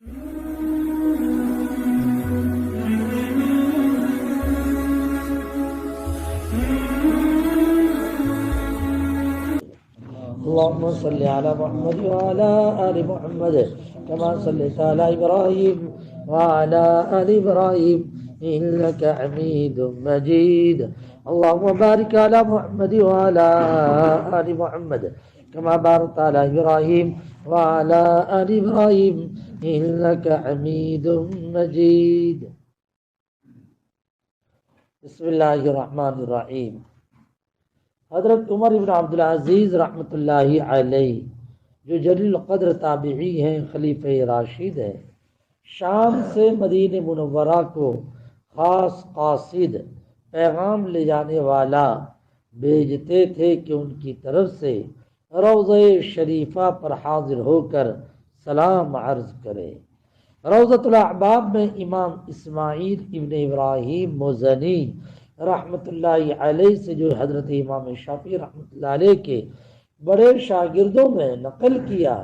اللهم صل على محمد وعلى آل محمد كما صليت على إبراهيم وعلى آل إبراهيم إنك حميد مجيد. اللهم بارك على محمد وعلى آل محمد كما باركت على إبراهيم وعلى آل إبراهيم إنك حميد مجيد. بسم اللہ الرحمن الرحیم. حضرت عمر بن عبدالعزیز رحمۃ اللہ علیہ جو جلیل القدر تابعی ہیں، خلیفہ راشد ہیں، شام سے مدینہ منورہ کو خاص قاصد پیغام لے جانے والا بھیجتے تھے کہ ان کی طرف سے روضہ شریفہ پر حاضر ہو کر سلام عرض کرے. روضۃ الاحباب میں امام اسماعیل ابن ابراہیم مزنی رحمۃ اللہ علیہ سے جو حضرت امام شافعی رحمۃ اللہ علیہ کے بڑے شاگردوں میں نقل کیا،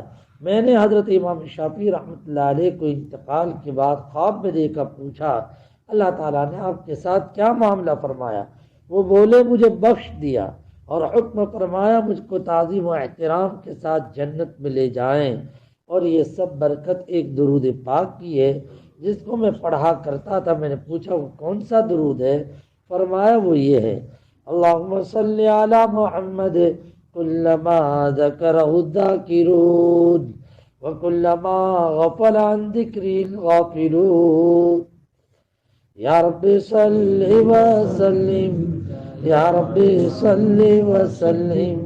میں نے حضرت امام شافعی رحمۃ اللہ علیہ کو انتقال کے بعد خواب میں دیکھا، پوچھا اللہ تعالیٰ نے آپ کے ساتھ کیا معاملہ فرمایا؟ وہ بولے مجھے بخش دیا اور حکم فرمایا مجھ کو تعظیم و احترام کے ساتھ جنت میں لے جائیں، اور یہ سب برکت ایک درود پاک کی ہے جس کو میں پڑھا کرتا تھا. میں نے پوچھا وہ کون سا درود ہے؟ فرمایا وہ یہ ہے، اللہم صلی علی محمد کلما ذکرہ الذاکرون وکلما غفل عن ذکر الغافلون. یا رب صلی وسلم یا رب صلی وسلم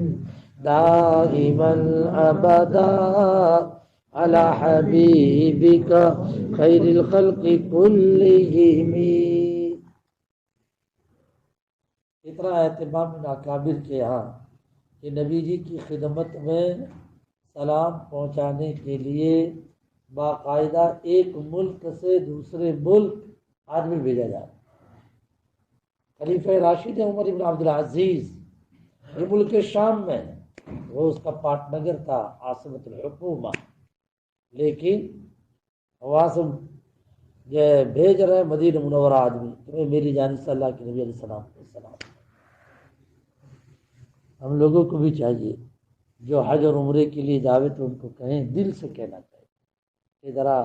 دائما ابدا علی حبیبک خیر الخلق کلہم. اتنا اہتمام ان اکابر کے یہاں کہ نبی جی کی خدمت میں سلام پہنچانے کے لیے باقاعدہ ایک ملک سے دوسرے ملک آدمی بھیجا جاتا. خلیفہ راشد عمر بن عبدالعزیز یہ ملک شام میں، وہ اس کا پاٹنگر تھا، عاصمۃ الحکومہ، لیکن وہاں سے بھیج رہے مدینہ منورہ آدمی، تمہیں میری جانب سے اللہ کے نبی علیہ السلام کو سلام. ہم لوگوں کو بھی چاہیے جو حج اور عمرے کے لیے دعوت ان کو کہیں، دل سے کہنا چاہیے کہ ذرا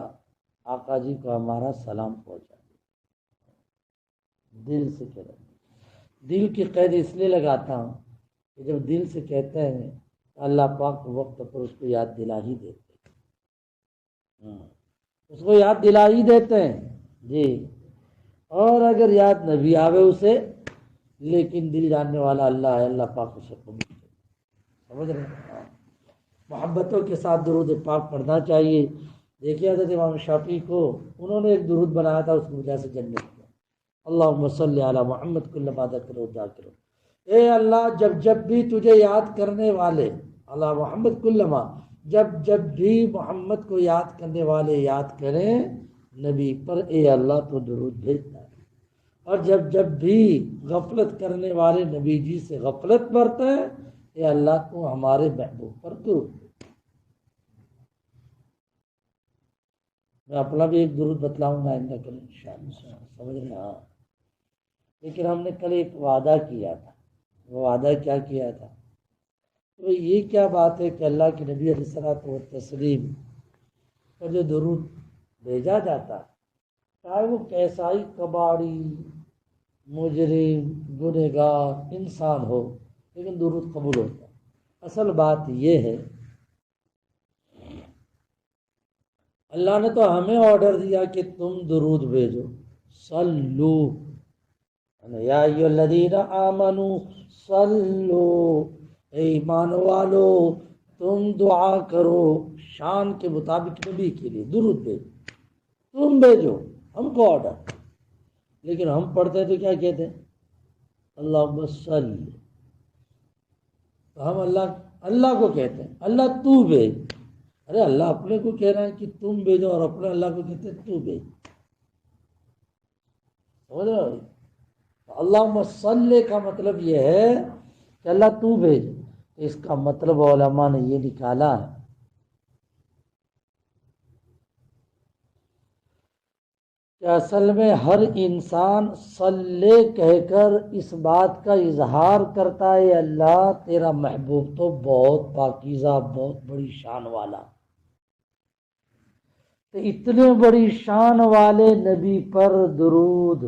آقا جی کو ہمارا سلام پہنچا دیں. دل سے کہنا. دل کی قید اس لیے لگاتا ہوں کہ جب دل سے کہتے ہیں تو اللہ پاک وقت پر اس کو یاد دلا ہی دیتے ہیں، اس کو یاد دلا ہی دیتے ہیں جی. اور اگر یاد نہ بھی آوے اسے، لیکن دل جاننے والا اللہ ہے، اللہ پاک اسے قبول کرے. سمجھ رہے ہیں؟ محبتوں کے ساتھ درود پاک پڑھنا چاہیے. دیکھیے حضرت امام شافعی کو انہوں نے ایک درود بنایا تھا، اس کی وجہ سے جنت میں. اللہم صلی علی محمد کلما ذکرہ الذاکرون. اے اللہ جب جب بھی تجھے یاد کرنے والے، اللہ محمد کلما، جب جب بھی محمد کو یاد کرنے والے یاد کریں نبی پر، اے اللہ تو درود بھیجتا ہے. اور جب جب بھی غفلت کرنے والے نبی جی سے غفلت برتے ہیں، اے اللہ تو ہمارے محبوب پر درود. میں اپنا بھی ایک درود بتلاؤں گا آئندہ کل انشاءاللہ. سمجھ رہے ہیں؟ ہاں. لیکن ہم نے کل ایک وعدہ کیا تھا. وہ وعدہ کیا کیا تھا؟ تو یہ کیا بات ہے کہ اللہ کے نبی علیہ الصلوۃ والتسلیم پر جو درود بھیجا جاتا ہے، چاہے وہ کیسا ہی کباڑی، مجرم، گنہگار انسان ہو، لیکن درود قبول ہوتا ہے. اصل بات یہ ہے اللہ نے تو ہمیں آرڈر دیا کہ تم درود بھیجو. صلو یا ایھا الذین آمنوا صلو، اے ایمان والو تم دعا کرو. شان کے مطابق نبی کے لیے درود بھیجو، تم بھیجو، ہم کو آرڈر. لیکن ہم پڑھتے ہیں تو کیا کہتے ہیں؟ اللہم صلی. تو ہم اللہ کو کہتے ہیں اللہ تو بھیج. ارے اللہ اپنے کو کہہ رہا ہے کہ تم بھیجو، اور اپنے اللہ کو کہتے ہیں تو بھیج. سمجھ رہے ہو؟ اللہم صلی کا مطلب یہ ہے کہ اللہ تو بھیج. اس کا مطلب علماء نے یہ نکالا ہے کہ اصل میں ہر انسان صلی کہہ کر اس بات کا اظہار کرتا ہے اللہ تیرا محبوب تو بہت پاکیزہ، بہت بڑی شان والا، تو اتنے بڑی شان والے نبی پر درود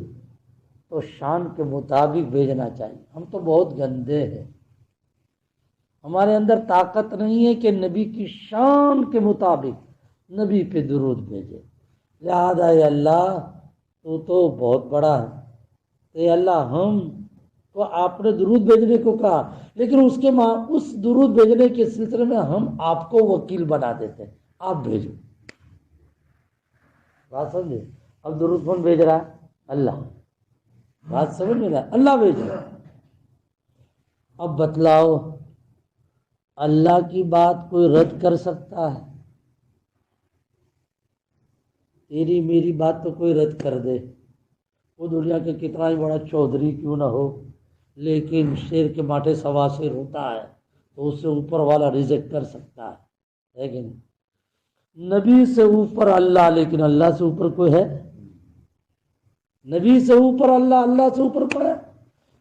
تو شان کے مطابق بھیجنا چاہیے۔ ہم تو بہت گندے ہیں، ہمارے اندر طاقت نہیں ہے کہ نبی کی شان کے مطابق نبی پہ درود بھیجے، لہذا اے اللہ تو بہت بڑا ہے، اے اللہ ہم کو آپ نے درود بھیجنے کو کہا، لیکن اس درود بھیجنے کے سلسلے میں ہم آپ کو وکیل بنا دیتے ہیں، آپ بھیجو۔ بات سمجھے؟ اب درود کون بھیج رہا ہے؟ اللہ۔ بات سمجھ میں رہا؟ اللہ بھیج رہا ہے۔ اب بتلاؤ اللہ کی بات کوئی رد کر سکتا ہے؟ تیری میری بات تو کوئی رد کر دے، وہ دنیا کے کتنا ہی بڑا چودھری کیوں نہ ہو، لیکن شیر کے ماٹھے سوا شیر ہوتا ہے تو اس سے اوپر والا ریجیکٹ کر سکتا ہے، لیکن نبی سے اوپر اللہ، لیکن اللہ سے اوپر کوئی ہے؟ نبی سے اوپر اللہ، اللہ سے اوپر کوئی ہے؟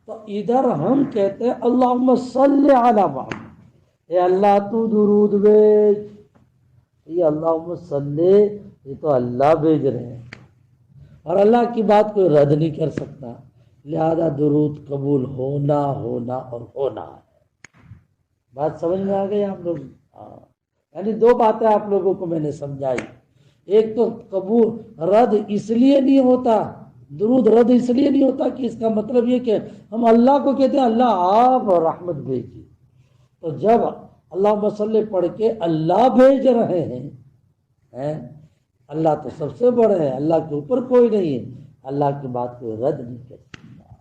تو ادھر ہم کہتے ہیں اللہم صلی علی محمد، اے اللہ تو درود بھیج، یہ اللہم صلی، یہ تو اللہ بھیج رہے ہیں اور اللہ کی بات کوئی رد نہیں کر سکتا، لہذا درود قبول ہونا اور ہونا ہے۔ بات سمجھ میں آ گئی آپ لوگ؟ یعنی دو باتیں آپ لوگوں کو میں نے سمجھائی، ایک تو قبول رد اس لیے نہیں ہوتا، درود رد اس لیے نہیں ہوتا کہ اس کا مطلب یہ کہ ہم اللہ کو کہتے ہیں اللہ آپ رحمت بھیجیے، تو جب اللہم صلی پڑھ کے اللہ بھیج رہے ہیں، اللہ تو سب سے بڑے ہیں، اللہ کے اوپر کوئی نہیں ہے، اللہ کی بات کوئی رد نہیں کر سکتا،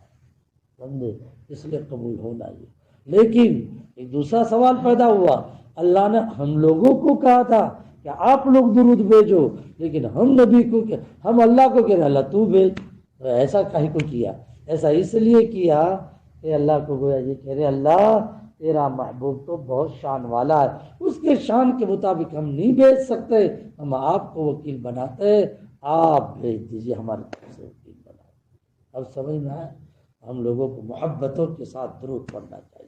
سمجھے؟ اس لیے قبول ہونا یہ۔ لیکن ایک دوسرا سوال پیدا ہوا، اللہ نے ہم لوگوں کو کہا تھا کہ آپ لوگ درود بھیجو، لیکن ہم نبی کو ہم اللہ کو کہہ رہے اللہ تو بھیج، تو ایسا کہیں کو کیا؟ ایسا اس لیے کیا کہ اللہ کو گویا یہ کہہ رہے اللہ تیرا محبوب تو بہت شان والا ہے، اس کے شان کے مطابق ہم نہیں بھیج سکتے، ہم آپ کو وکیل بناتے، آپ بھیج دیجئے ہمارے طرف سے وکیل بنائے۔ اب سمجھ میں آئے؟ ہم لوگوں کو محبتوں کے ساتھ درود پڑھنا چاہیے۔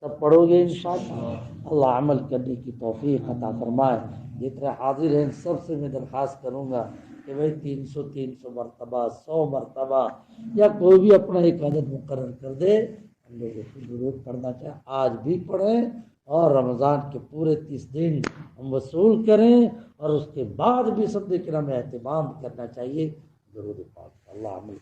سب پڑھو گے انشاءاللہ، اللہ عمل کرنے کی توفیق عطا فرمائے۔ جتنے حاضر ہیں سب سے میں درخواست کروں گا کہ بھائی 300 مرتبہ، 100 مرتبہ یا کوئی بھی اپنا ایک عدد مقرر کر دے، ہم لوگوں کو درود پڑھنا چاہیے، آج بھی پڑھیں اور رمضان کے پورے 30 دن ہم وصول کریں، اور اس کے بعد بھی سب کرام اہتمام کرنا چاہیے درود پاک۔ اللہ عمل